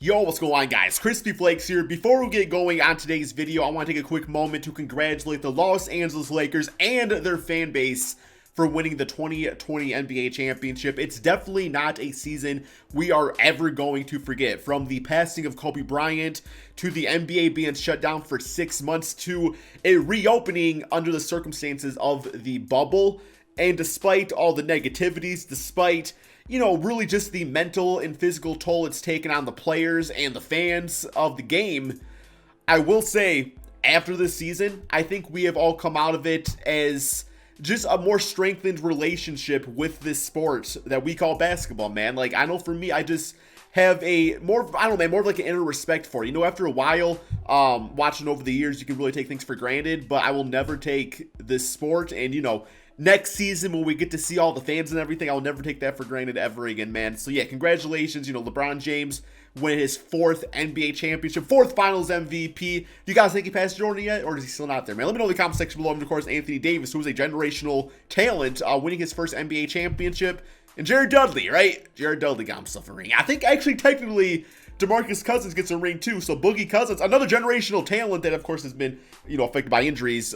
Yo, what's going on, guys? Crispy Flakes here. Before we get going on today's video, I want to take a quick moment to congratulate the Los Angeles Lakers and their fan base for winning the 2020 NBA championship. It's definitely not a season we are ever going to forget. From the passing of Kobe Bryant to the NBA being shut down for 6 months to a reopening under the circumstances of the bubble. And despite all the negativities, despite really just the mental and physical toll it's taken on the players and the fans of the game, I will say, after this season, I think we have all come out of it as just a more strengthened relationship with this sport that we call basketball, man. Like, I know for me, I just have a more of like an inner respect for it. After a while, watching over the years, you can really take things for granted, but I will never take this sport and, next season when we get to see all the fans and everything, I'll never take that for granted ever again, man. So yeah, congratulations, LeBron James win his 4th NBA championship, 4th finals MVP. Do you guys think he passed Jordan yet, or is he still not there, man? Let me know in the comment section below. And of course, Anthony Davis, who is a generational talent, winning his first NBA championship. And Jared Dudley, right? Jared Dudley got himself a ring. I think actually technically DeMarcus Cousins gets a ring too. So Boogie Cousins, another generational talent that of course has been, affected by injuries.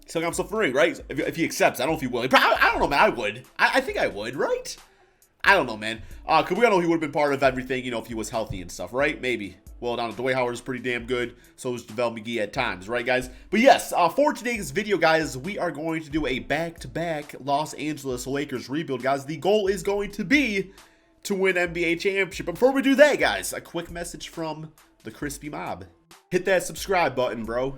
Still got himself a ring, right? If he accepts. I don't know if he will. I don't know, man. I would. I think I would, right? I don't know, man. Because we all know he would have been part of everything, if he was healthy and stuff, right? Maybe. Well, down Dwight Howard is pretty damn good. So is JaVale McGee at times, right, guys? But yes, for today's video, guys, we are going to do a back-to-back Los Angeles Lakers rebuild, guys. The goal is going to be to win NBA championship. But before we do that, guys, a quick message from the Crispy Mob. Hit that subscribe button, bro.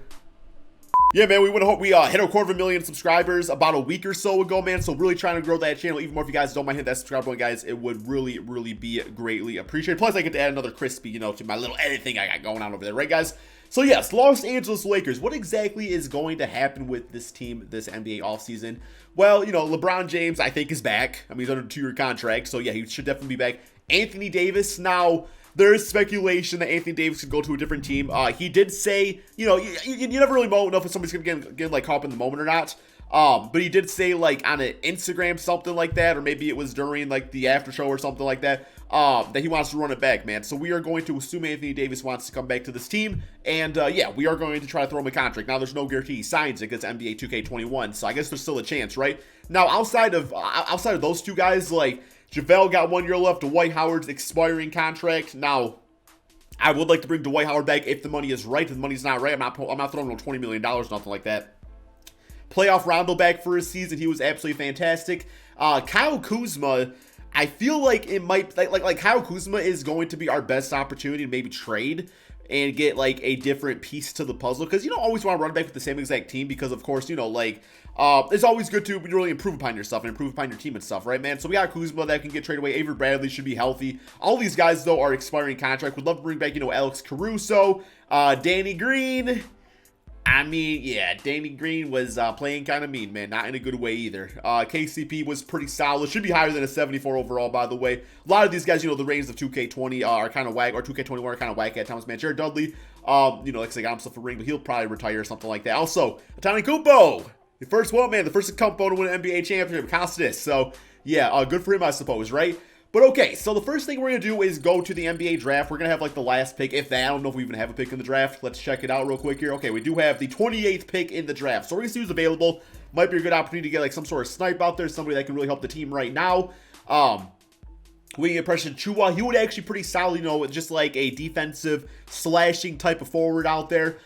Yeah, man, we hit our 250,000 subscribers about a week or so ago, man. So really trying to grow that channel even more. If you guys don't mind hitting that subscribe button, guys, it would really, really be greatly appreciated. Plus, I get to add another crispy, to my little edit thing I got going on over there, right, guys? So yes, Los Angeles Lakers. What exactly is going to happen with this team this NBA offseason? Well, LeBron James, I think, is back. I mean, he's under a 2-year contract, so yeah, he should definitely be back. Anthony Davis, now there is speculation that Anthony Davis could go to a different team. He did say, you never really know if somebody's going to get like caught up in the moment or not. But he did say like on an Instagram, something like that, or maybe it was during like the after show or something like that, that he wants to run it back, man. So we are going to assume Anthony Davis wants to come back to this team. And yeah, we are going to try to throw him a contract. Now there's no guarantee he signs it because NBA 2K21. So I guess there's still a chance, right? Now outside of those two guys, like JaVale got 1 year left. Dwight Howard's expiring contract. Now, I would like to bring Dwight Howard back if the money is right. If the money's not right, I'm not throwing no $20 million, nothing like that. Playoff Rondo back for a season. He was absolutely fantastic. Kyle Kuzma, I feel like it might, like Kyle Kuzma is going to be our best opportunity to maybe trade and get like a different piece to the puzzle. Because you don't always want to run back with the same exact team because, of course, it's always good to really improve upon yourself and improve upon your team and stuff, right, man? So we got Kuzma that can get traded away. Avery Bradley should be healthy. All these guys, though, are expiring contract. Would love to bring back, Alex Caruso, Danny Green. I mean, yeah, Danny Green was playing kind of mean, man. Not in a good way either. KCP was pretty solid. Should be higher than a 74 overall, by the way. A lot of these guys, the reigns of 2K20 are kind of whack, or 2K21 are kind of whack at times, man. Jared Dudley, like I said, got himself a ring, but he'll probably retire or something like that. Also, Tony Kupo. The first one, man. The first Kumpo to win an NBA championship. Costas. So, yeah, good for him, I suppose, right? But okay, so the first thing we're going to do is go to the NBA draft. We're going to have like the last pick, if that. I don't know if we even have a pick in the draft. Let's check it out real quick here. Okay, we do have the 28th pick in the draft. So we're going to see who's available. Might be a good opportunity to get like some sort of snipe out there. Somebody that can really help the team right now. We get Precious Chua. He would actually pretty solid, with just like a defensive slashing type of forward out there.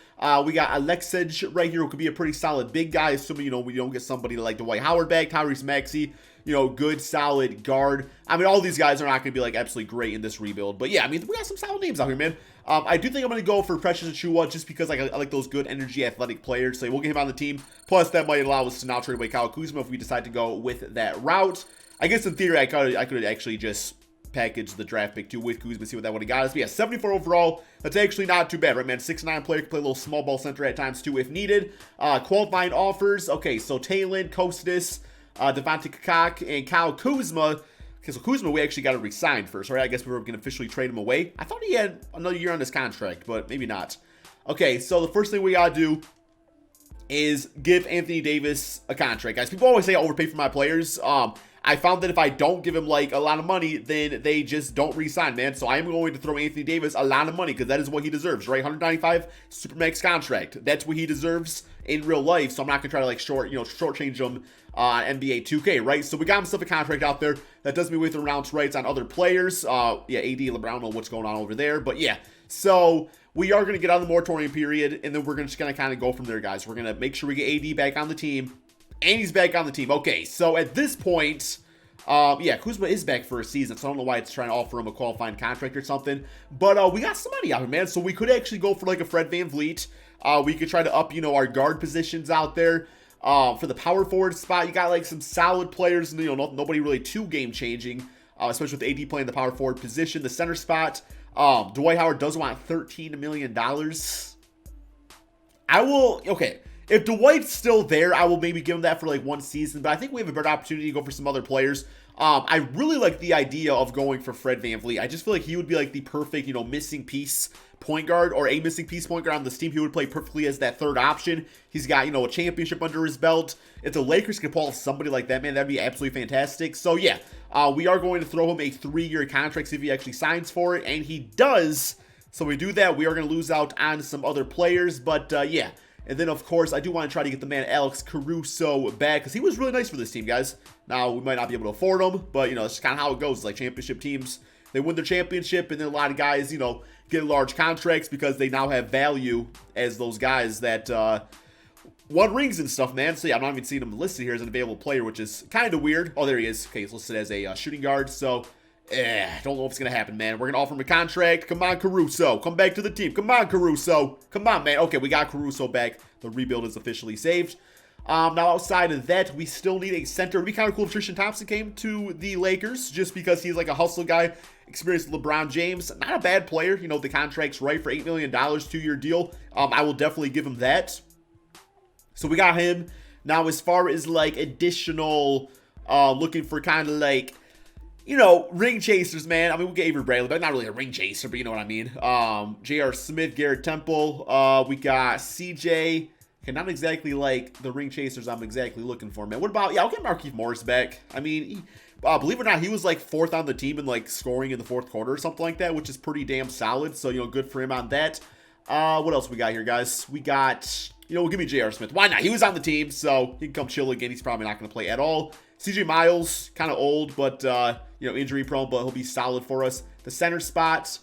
We got Alexej right here, who could be a pretty solid big guy, assuming, we don't get somebody like Dwight Howard back. Tyrese Maxey, good, solid guard. I mean, all these guys are not going to be, like, absolutely great in this rebuild. But, yeah, I mean, we got some solid names out here, man. I do think I'm going to go for Precious Chua just because I like those good energy athletic players. So we'll get him on the team. Plus, that might allow us to now trade away Kyle Kuzma if we decide to go with that route. I guess in theory, I could actually just package the draft pick too with Kuzma, see what that would have got us. But yeah, 74 overall. That's actually not too bad, right, man? 6'9" player, can play a little small ball center at times too if needed. Qualifying offers. Okay, so Talon, Kostas, Devontae Kakak, and Kyle Kuzma. Okay, so Kuzma, we actually got to re-sign first, right? I guess we were going to officially trade him away. I thought he had another year on his contract, but maybe not. Okay, so the first thing we got to do is give Anthony Davis a contract, guys. People always say I overpay for my players. I found that if I don't give him like a lot of money, then they just don't re-sign, man. So I am going to throw Anthony Davis a lot of money because that is what he deserves, right? 195 Supermax contract. That's what he deserves in real life. So I'm not gonna try to like shortchange him on NBA 2K, right? So we got himself a contract out there that does me with rounds rights on other players. Yeah, AD, LeBron, I don't know what's going on over there, but yeah. So we are gonna get out of the moratorium period, and then we're just gonna kind of go from there, guys. We're gonna make sure we get AD back on the team. And he's back on the team. Okay, so at this point, yeah, Kuzma is back for a season, so I don't know why it's trying to offer him a qualifying contract or something. But we got some money out here, man. So we could actually go for like a Fred VanVleet. We could try to up, our guard positions out there. For the power forward spot, you got like some solid players. Nobody really too game-changing, especially with AD playing the power forward position. The center spot, Dwight Howard does want $13 million. Okay. If Dwight's still there, I will maybe give him that for like one season, but I think we have a better opportunity to go for some other players. I really like the idea of going for Fred VanVleet. I just feel like he would be like the perfect, missing piece point guard, or a missing piece point guard on this team. He would play perfectly as that third option. He's got, a championship under his belt. If the Lakers could pull off somebody like that, man, that'd be absolutely fantastic. So yeah, we are going to throw him a 3-year contract, see if he actually signs for it, and he does. So we do that. We are going to lose out on some other players, but yeah. And then, of course, I do want to try to get the man Alex Caruso back because he was really nice for this team, guys. Now, we might not be able to afford him, but, that's kind of how it goes. Like, championship teams, they win their championship, and then a lot of guys, get large contracts because they now have value as those guys that won rings and stuff, man. So, yeah, I'm not even seeing him listed here as an available player, which is kind of weird. Oh, there he is. Okay, he's listed as a shooting guard, so... don't know if it's going to happen, man. We're going to offer him a contract. Come on, Caruso. Come back to the team. Come on, Caruso. Come on, man. Okay, we got Caruso back. The rebuild is officially saved. Now, outside of that, we still need a center. It'd be kind of cool if Tristan Thompson came to the Lakers just because he's like a hustle guy, experienced LeBron James. Not a bad player. The contract's right for $8 million, 2-year deal. I will definitely give him that. So we got him. Now, as far as like additional, looking for kind of like, ring chasers, man. I mean, we'll get Avery Bradley, but not really a ring chaser, but you know what I mean. J.R. Smith, Garrett Temple. We got CJ. Okay, not exactly like the ring chasers I'm exactly looking for, man. What about, yeah, I'll get Markieff Morris back. I mean, believe it or not, he was like 4th on the team in like scoring in the 4th quarter or something like that, which is pretty damn solid. So, good for him on that. What else we got here, guys? We got, give me J.R. Smith. Why not? He was on the team, so he can come chill again. He's probably not going to play at all. CJ Miles, kind of old, but, injury prone, but he'll be solid for us. The center spot,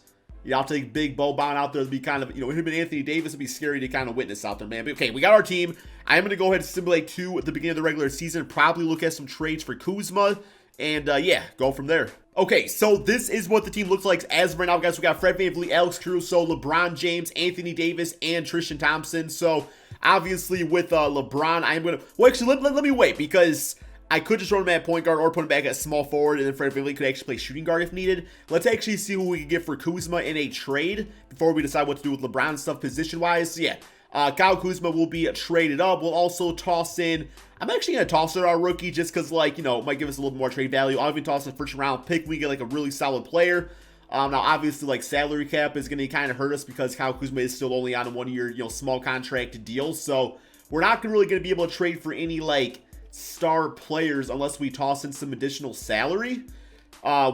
I'll take Big Boban out there. It'll be kind of, him and Anthony Davis would be scary to kind of witness out there, man. But okay, we got our team. I'm going to go ahead and simulate 2 at the beginning of the regular season. Probably look at some trades for Kuzma, and yeah, go from there. Okay, so this is what the team looks like as of right now, guys. We got Fred VanVleet, Alex Caruso, LeBron James, Anthony Davis, and Tristan Thompson. So obviously with LeBron, I'm going to, well, actually, let me wait because I could just run him at point guard or put him back at small forward, and then Fred VanVleet could actually play shooting guard if needed. Let's actually see who we can get for Kuzma in a trade before we decide what to do with LeBron and stuff position-wise. So yeah, Kyle Kuzma will be traded up. We'll also toss in, I'm actually going to toss in our rookie just because, like, it might give us a little more trade value. I'll even toss in a first-round pick. We get, like, a really solid player. Now, obviously, like, salary cap is going to kind of hurt us because Kyle Kuzma is still only on a 1-year, small contract deal. So we're not really going to be able to trade for any, like, star players unless we toss in some additional salary,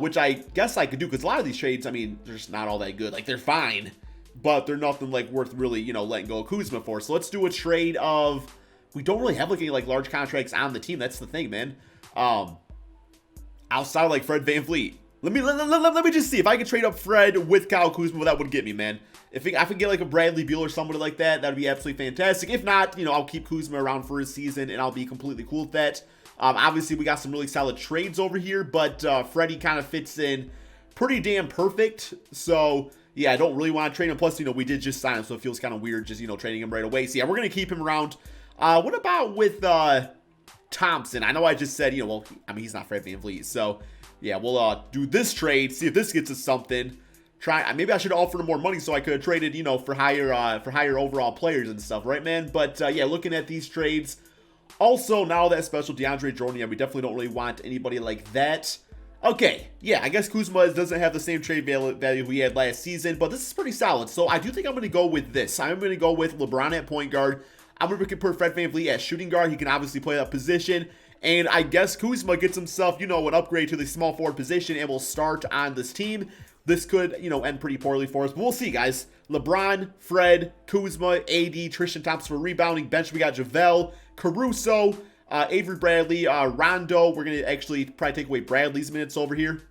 which I guess I could do because a lot of these trades, I mean, they're just not all that good. Like, they're fine, but they're nothing like worth really, letting go of Kuzma for. So let's do a trade of, we don't really have like any like large contracts on the team. That's the thing, man. Outside of like Fred VanVleet, let me just see if I can trade up Fred with Kyle Kuzma. What that would get me, man. If I could get like a Bradley Beal or somebody like that, that'd be absolutely fantastic. If not, I'll keep Kuzma around for his season and I'll be completely cool with that. Obviously, we got some really solid trades over here, but Freddie kind of fits in pretty damn perfect. So yeah, I don't really want to trade him. Plus, we did just sign him, so it feels kind of weird just, trading him right away. So yeah, we're going to keep him around. What about with Thompson? I know I just said, well, I mean, he's not Fred VanVleet. So yeah, we'll do this trade, see if this gets us something. Maybe I should have offered him more money so I could have traded, for higher overall players and stuff, right, man? But yeah, looking at these trades. Also, now that special DeAndre Jordan, yeah, we definitely don't really want anybody like that. Okay, yeah, I guess Kuzma doesn't have the same trade value we had last season, but this is pretty solid. So I do think I'm going to go with this. I'm going to go with LeBron at point guard. I'm going to put Fred VanVleet at shooting guard. He can obviously play that position. And I guess Kuzma gets himself, an upgrade to the small forward position and will start on this team. This could, end pretty poorly for us, but we'll see, guys. LeBron, Fred, Kuzma, AD, Tristan Thompson for rebounding. Bench, we got JaVale, Caruso, Avery Bradley, Rondo. We're going to actually probably take away Bradley's minutes over here.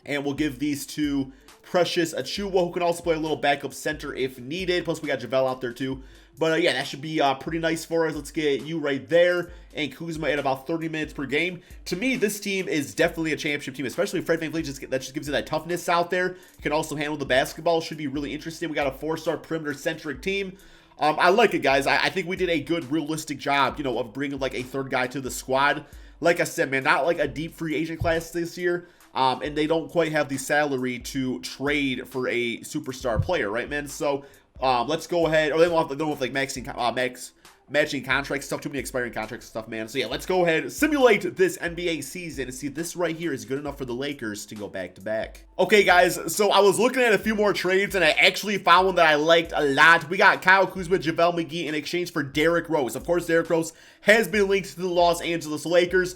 And we'll give these to Precious Achiuwa, who can also play a little backup center if needed. Plus, we got JaVale out there too. But yeah, that should be pretty nice for us. Let's get you right there. And Kuzma at about 30 minutes per game. To me, this team is definitely a championship team, especially Fred VanVleet. That just gives you that toughness out there. Can also handle the basketball. Should be really interesting. We got a 4-star perimeter-centric team. I like it, guys. I think we did a good, realistic job, of bringing like a third guy to the squad. Like I said, man, not like a deep free agent class this year. And they don't quite have the salary to trade for a superstar player, right, man? So let's go ahead. Or they don't have like matching contract stuff, too many expiring contract stuff, man. So yeah, let's go ahead, simulate this NBA season and see if this right here is good enough for the Lakers to go back-to-back. Okay, guys, so I was looking at a few more trades, and I actually found one that I liked a lot. We got Kyle Kuzma, JaVale McGee in exchange for Derrick Rose. Of course, Derrick Rose has been linked to the Los Angeles Lakers.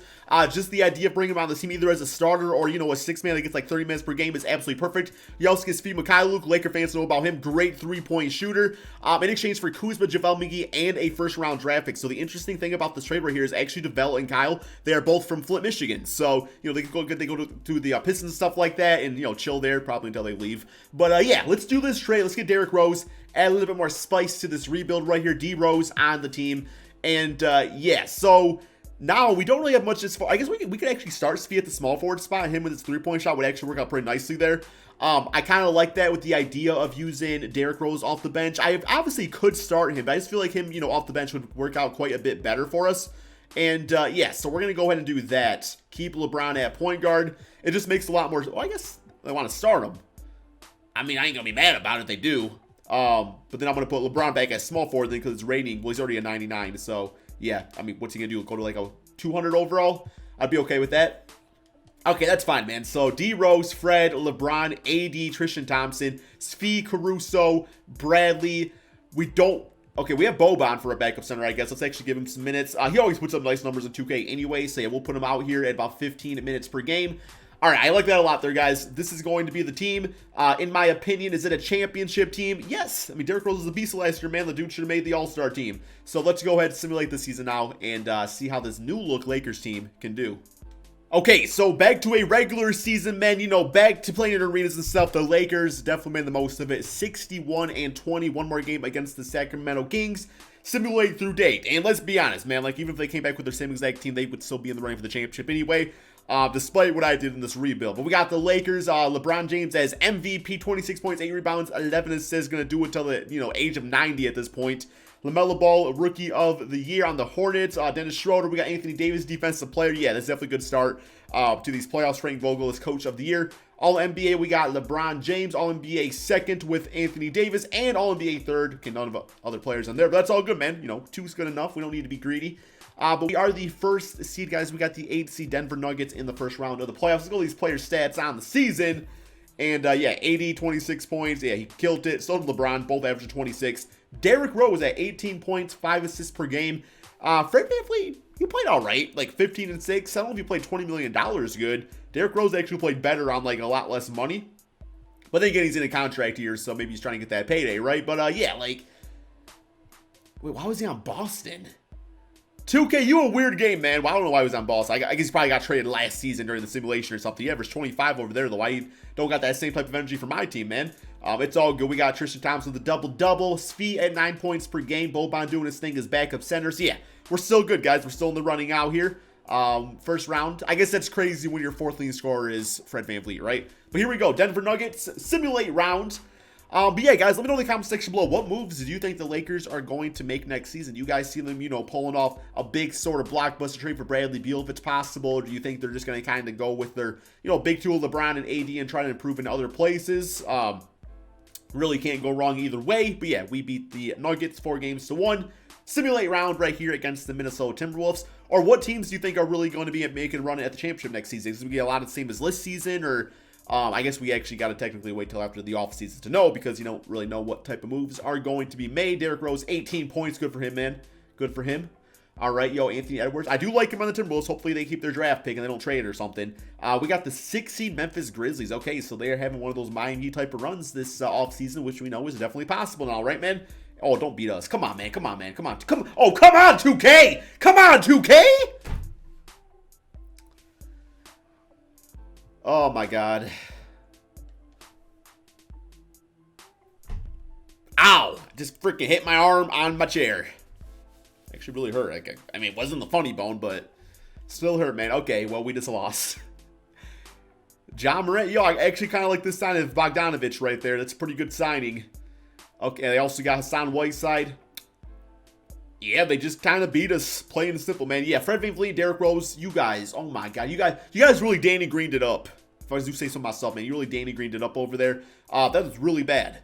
Just the idea of bringing him on the team either as a starter or, a six-man that gets like 30 minutes per game is absolutely perfect. You also get Svi Mykhailiuk. Laker fans know about him. Great three-point shooter. In exchange for Kuzma, JaVale McGee, and a first-round draft pick. So the interesting thing about this trade right here is actually JaVale and Kyle, they are both from Flint, Michigan. So, they go to the Pistons and stuff like that and, chill there probably until they leave. But yeah, let's do this trade. Let's get Derrick Rose, add a little bit more spice to this rebuild right here. D Rose on the team. And yeah, so now we don't really have much as far. I guess we could actually start Svi at the small forward spot. Him with his three-point shot would actually work out pretty nicely there. I kind of like that with the idea of using Derrick Rose off the bench. I obviously could start him, but I just feel like him, off the bench would work out quite a bit better for us. And yeah, so we're going to go ahead and do that. Keep LeBron at point guard. It just makes a lot more. Well, I guess I want to start him. I mean, I ain't going to be mad about it if they do. But then I'm going to put LeBron back at small forward then because his rating, well, he's already a 99. So yeah, I mean, what's he going to do? Go to like a 200 overall? I'd be okay with that. Okay, that's fine, man. So D Rose, Fred, LeBron, AD, Tristan Thompson, Svi, Caruso, Bradley. We have Boban for a backup center, I guess. Let's actually give him some minutes. He always puts up nice numbers in 2K anyway, so yeah, we'll put him out here at about 15 minutes per game. All right, I like that a lot there, guys. This is going to be the team. In my opinion, is it a championship team? Yes. I mean, Derrick Rose is a beast last year, man. The dude should have made the All-Star team. So let's go ahead and simulate the season now and see how this new-look Lakers team can do. Okay, so back to a regular season, man. Back to playing in arenas and stuff. The Lakers definitely made the most of it. 61-20. One more game against the Sacramento Kings. Simulate through date. And let's be honest, man. Like, even if they came back with their same exact team, they would still be in the running for the championship anyway. Despite what I did in this rebuild. But we got the Lakers. LeBron James as MVP. 26 points, 8 rebounds, 11 assists. Going to do it until the, age of 90 at this point. LaMelo Ball, Rookie of the Year on the Hornets. Dennis Schroeder. We got Anthony Davis, Defensive Player. Yeah, that's definitely a good start to these playoffs. Frank Vogel is Coach of the Year. All-NBA, we got LeBron James. All-NBA second with Anthony Davis. And All-NBA third. Okay, none of other players on there. But that's all good, man. 2's good enough. We don't need to be greedy. But we are the first seed, guys. We got the 8th seed Denver Nuggets in the first round of the playoffs. Let's go these player stats on the season. And yeah, 26 points. Yeah, he killed it. So did LeBron. Both averaging 26. Derrick Rose at 18 points, 5 assists per game. Fred VanVleet, he played all right, like 15 and 6. I don't know if he played $20 million good. Derrick Rose actually played better on like a lot less money. But then again, he's in a contract year, so maybe he's trying to get that payday, right? But yeah, like, wait, why was he on Boston? 2K, you a weird game, man. Well, I don't know why he was on Boston. I guess he probably got traded last season during the simulation or something. He averaged 25 over there, though. Why don't got that same type of energy for my team, man? It's all good. We got Tristan Thompson with the double-double. Svi at 9 points per game. Boban doing his thing as backup center. So, yeah, we're still good, guys. We're still in the running out here. First round. I guess that's crazy when your fourth leading scorer is Fred VanVleet, right? But here we go. Denver Nuggets simulate round. But yeah, guys, let me know in the comment section below. What moves do you think the Lakers are going to make next season? Do you guys see them, pulling off a big sort of blockbuster trade for Bradley Beal if it's possible? Or do you think they're just going to kind of go with their, big tool LeBron and AD and try to improve in other places? Really can't go wrong either way. But yeah, we beat the Nuggets 4-1. Simulate round right here against the Minnesota Timberwolves. Or what teams do you think are really going to be making a run at the championship next season? Is it going to be a lot of the same as this season, or I guess we actually got to technically wait till after the offseason to know, because you don't really know what type of moves are going to be made. Derrick Rose, 18 points. Good for him, man. Good for him. All right, yo, Anthony Edwards. I do like him on the Timberwolves. Hopefully they keep their draft pick and they don't trade it or something. We got the 6 seed Memphis Grizzlies. Okay, so they're having one of those Miami type of runs this offseason, which we know is definitely possible now, right, man? Oh, don't beat us. Come on, man. Come on, man. Come on. Oh, come on, 2K. Come on, 2K. Oh, my God. Ow. Just freaking hit my arm on my chair. Actually really hurt. I mean, it wasn't the funny bone, but still hurt, man. Okay, well, we just lost. John Morant. Yo, I actually kind of like this sign of Bogdanovich right there. That's a pretty good signing. Okay, they also got Hassan Whiteside. Yeah, they just kind of beat us, plain and simple, man. Yeah, Fred VanVleet, Derrick Rose, you guys. Oh my God, you guys really Danny Greened it up. If I do say so myself, man, you really Danny Greened it up over there. That was really bad.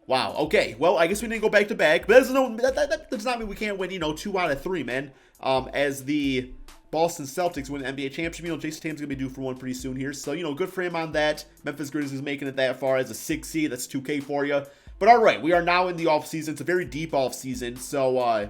Wow. Okay. Well, I guess we didn't go back to back, but that does not mean we can't win. 2 out of 3, man. As the Boston Celtics win the NBA championship, Jason Tatum's gonna be due for one pretty soon here. So good for him on that. Memphis Grizzlies making it that far as a 6 seed. That's 2K for you. But all right, we are now in the offseason. It's a very deep offseason. So,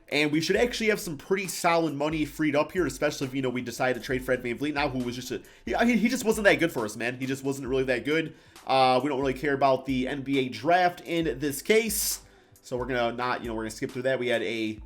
and we should actually have some pretty solid money freed up here, especially if, we decide to trade Fred VanVleet now, who was just he just wasn't that good for us, man. He just wasn't really that good. We don't really care about the NBA draft in this case. So we're going to we're going to skip through that. We had a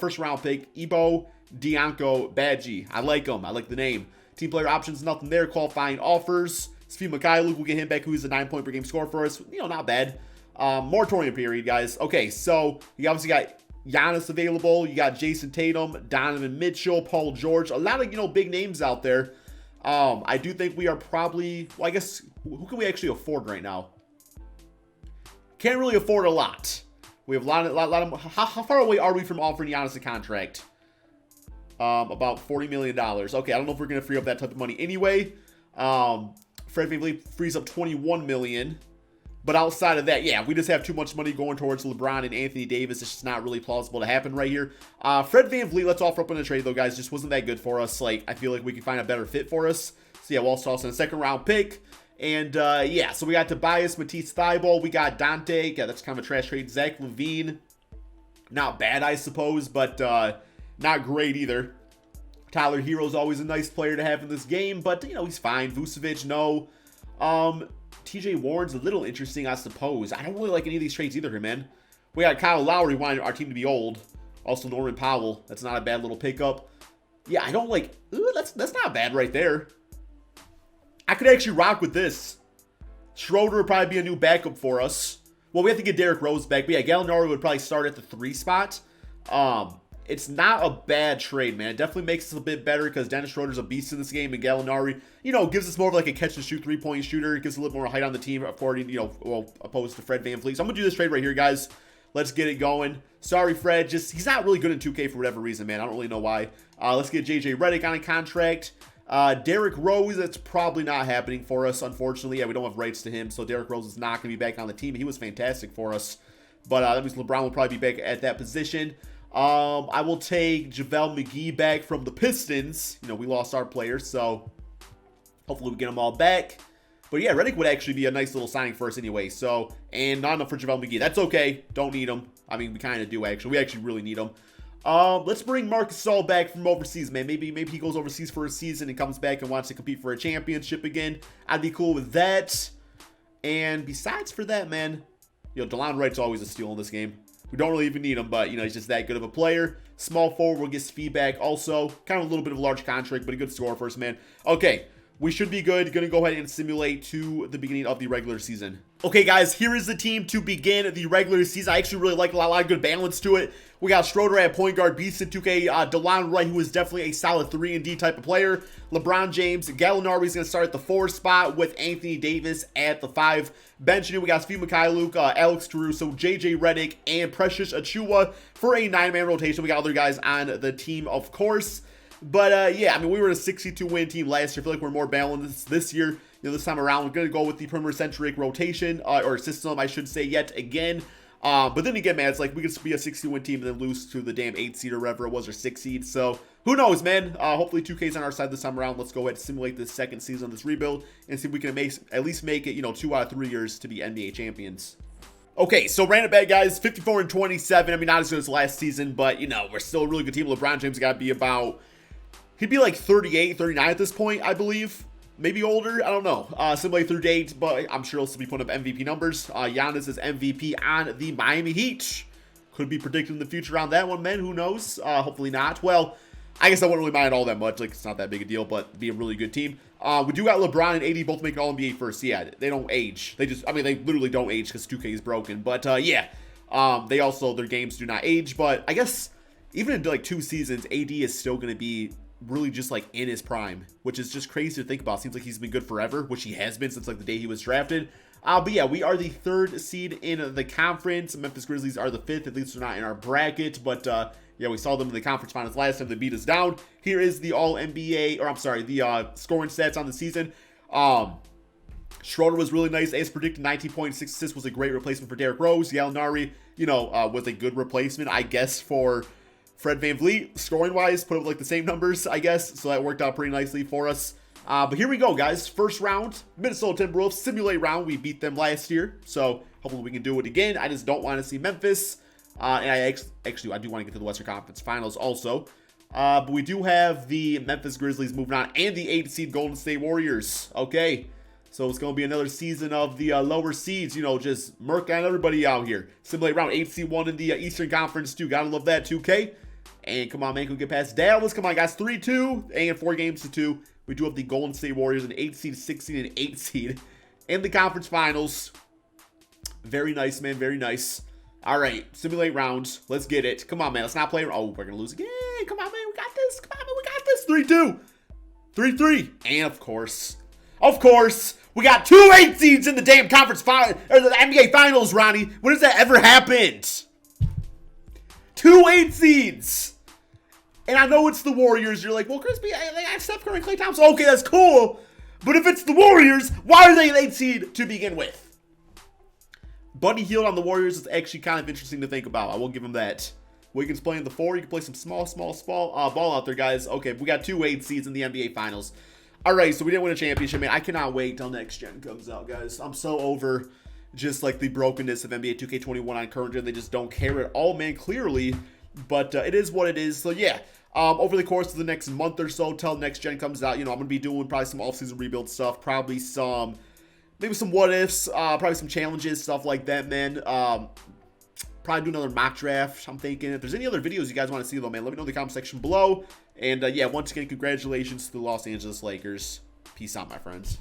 first round pick, Ibo Dianco Badji. I like him. I like the name. Team player options, nothing there. Qualifying offers. Svi Mikhailuk, we'll get him back, who's a 9-point per game scorer for us. Not bad. Moratorium period, guys. Okay, so you obviously got Giannis available. You got Jason Tatum, Donovan Mitchell, Paul George. A lot of, big names out there. I do think we are probably, well, I guess, who can we actually afford right now? Can't really afford a lot. We have a lot of how far away are we from offering Giannis a contract? About $40 million. Okay, I don't know if we're going to free up that type of money anyway. Fred VanVleet frees up $21 million. But outside of that, yeah, we just have too much money going towards LeBron and Anthony Davis. It's just not really plausible to happen right here. Fred VanVleet, let's offer up in a trade, though, guys. Just wasn't that good for us. I feel like we can find a better fit for us. So, yeah, we'll also toss in a second-round pick. And, yeah, so we got Tobias, Matisse Thybulle. We got Dante. Yeah, that's kind of a trash trade. Zach LaVine. Not bad, I suppose, but not great either. Tyler Hero's always a nice player to have in this game, but, he's fine. Vucevic, no. TJ Warren's a little interesting, I suppose. I don't really like any of these trades either, man. We got Kyle Lowry wanting our team to be old. Also, Norman Powell. That's not a bad little pickup. Yeah, I don't like... Ooh, that's not bad right there. I could actually rock with this. Schroeder would probably be a new backup for us. Well, we have to get Derrick Rose back. But yeah, Gallinari would probably start at the 3 spot. It's not a bad trade, man. It definitely makes us a bit better because Dennis Schroeder's a beast in this game, and Gallinari, gives us more of like a catch-and-shoot 3-point shooter. It gives a little more height on the team, according, opposed to Fred VanVleet. So I'm gonna do this trade right here, guys. Let's get it going. Sorry, Fred. He's not really good in 2K for whatever reason, man. I don't really know why. Let's get JJ Redick on a contract. Derrick Rose, that's probably not happening for us, unfortunately. Yeah, we don't have rights to him, so Derrick Rose is not gonna be back on the team. He was fantastic for us, but that means LeBron will probably be back at that position. I will take JaVale McGee back from the Pistons. We lost our players, so hopefully we get them all back. But yeah, Redick would actually be a nice little signing for us anyway. So, and not enough for JaVale McGee. That's okay. Don't need him. I mean, we kind of do, actually. We actually really need him. Let's bring Marc Gasol back from overseas, man. Maybe he goes overseas for a season and comes back and wants to compete for a championship again. I'd be cool with that. And besides for that, man, DeLon Wright's always a steal in this game. We don't really even need him, but, he's just that good of a player. Small forward will get feedback also. Kind of a little bit of a large contract, but a good scorer for us, man. Okay, we should be good. Going to go ahead and simulate to the beginning of the regular season. Okay, guys, here is the team to begin the regular season. I actually really like a lot of good balance to it. We got Schroeder at point guard, Beast at 2K, DeLon Wright, who is definitely a solid 3-and-D type of player. LeBron James, Gallinari is going to start at the 4 spot with Anthony Davis at the 5. Benching, we got Svi Mikhailuk, Alex Caruso, JJ Redick, and Precious Achiuwa for a 9-man rotation. We got other guys on the team, of course. But, yeah, I mean, we were a 62-win team last year. I feel like we're more balanced this year. This time around, we're going to go with the perimeter-centric rotation, or system, I should say, yet again. But then again, man, it's like we could be a 60-win team and then lose to the damn 8 seed or whatever it was, or 6 seed. So who knows, man? Hopefully 2K's on our side this time around. Let's go ahead and simulate this second season of this rebuild and see if we can at least make it, 2 out of 3 years to be NBA champions. Okay, so ran it back, guys. 54-27. I mean, not as good as last season, but, you know, we're still a really good team. LeBron James got to be about, he'd be like 38, 39 at this point, I believe. Maybe older. I don't know. Similarly through date, but I'm sure he'll still be putting up MVP numbers. Giannis is MVP on the Miami Heat. Could be predicted in the future on that one, man. Who knows? Hopefully not. Well, I guess I wouldn't really mind all that much. Like, it's not that big a deal, but be a really good team. We do got LeBron and AD both making All-NBA first. Yeah, they don't age. They just, I mean, they literally don't age because 2K is broken. But, yeah, they also, their games do not age. But I guess even in, like, 2 seasons, AD is still going to be really just, like, in his prime, which is just crazy to think about. Seems like he's been good forever, which he has been since, like, the day he was drafted. But yeah, we are the 3rd seed in the conference. Memphis Grizzlies are the 5th. At least they're not in our bracket. But, yeah, we saw them in the conference finals last time. They beat us down. Here is the All-NBA, or I'm sorry, the scoring stats on the season. Schroeder was really nice. As predicted, 19.6 assists was a great replacement for Derrick Rose. Gallinari, you know, was a good replacement, I guess, for Fred VanVleet. Scoring-wise, put up like the same numbers, I guess. So that worked out pretty nicely for us. But here we go, guys. First round, Minnesota Timberwolves simulate round. We beat them last year, so hopefully we can do it again. I just don't want to see Memphis. And I do want to get to the Western Conference Finals also. But we do have the Memphis Grizzlies moving on and the 8th seed Golden State Warriors. Okay, so it's going to be another season of the lower seeds, you know, just murking everybody out here. Simulate round 8th seed 1 in the Eastern Conference too. Gotta love that, 2K. And come on, man, can we get past Dallas? Come on, guys, 3-2 and 4 games to 2. We do have the Golden State Warriors, an 8th seed, 6th seed, and 8th seed in the conference finals. Very nice, man, very nice. All right, simulate rounds. Let's get it. Come on, man. Let's not play. Oh, we're going to lose again. Come on, man. We got this. Come on, man. We got this. 3-2. 3-3. And, of course, we got 2 8 seeds in the damn conference final, or the NBA finals, Ronnie. When has that ever happened? 2 8 seeds. And I know it's the Warriors. You're like, well, Crispy, I have Steph Curry and Klay Thompson. Okay, that's cool. But if it's the Warriors, why are they an 8 seed to begin with? Buddy Hield on the Warriors is actually kind of interesting to think about. I will give him that. Wiggins playing the 4. You can play some small ball out there, guys. Okay, we got 2 8 seeds in the NBA Finals. All right, so we didn't win a championship, man. I cannot wait till next gen comes out, guys. I'm so over just like the brokenness of NBA 2K21 on current gen. They just don't care at all, man, clearly. But it is what it is. So, yeah. Over the course of the next month or so till next gen comes out, you know, I'm going to be doing probably some off-season rebuild stuff. Probably some... maybe some what-ifs, probably some challenges, stuff like that, man. Probably do another mock draft, I'm thinking. If there's any other videos you guys want to see, though, man, let me know in the comment section below. And, yeah, once again, congratulations to the Los Angeles Lakers. Peace out, my friends.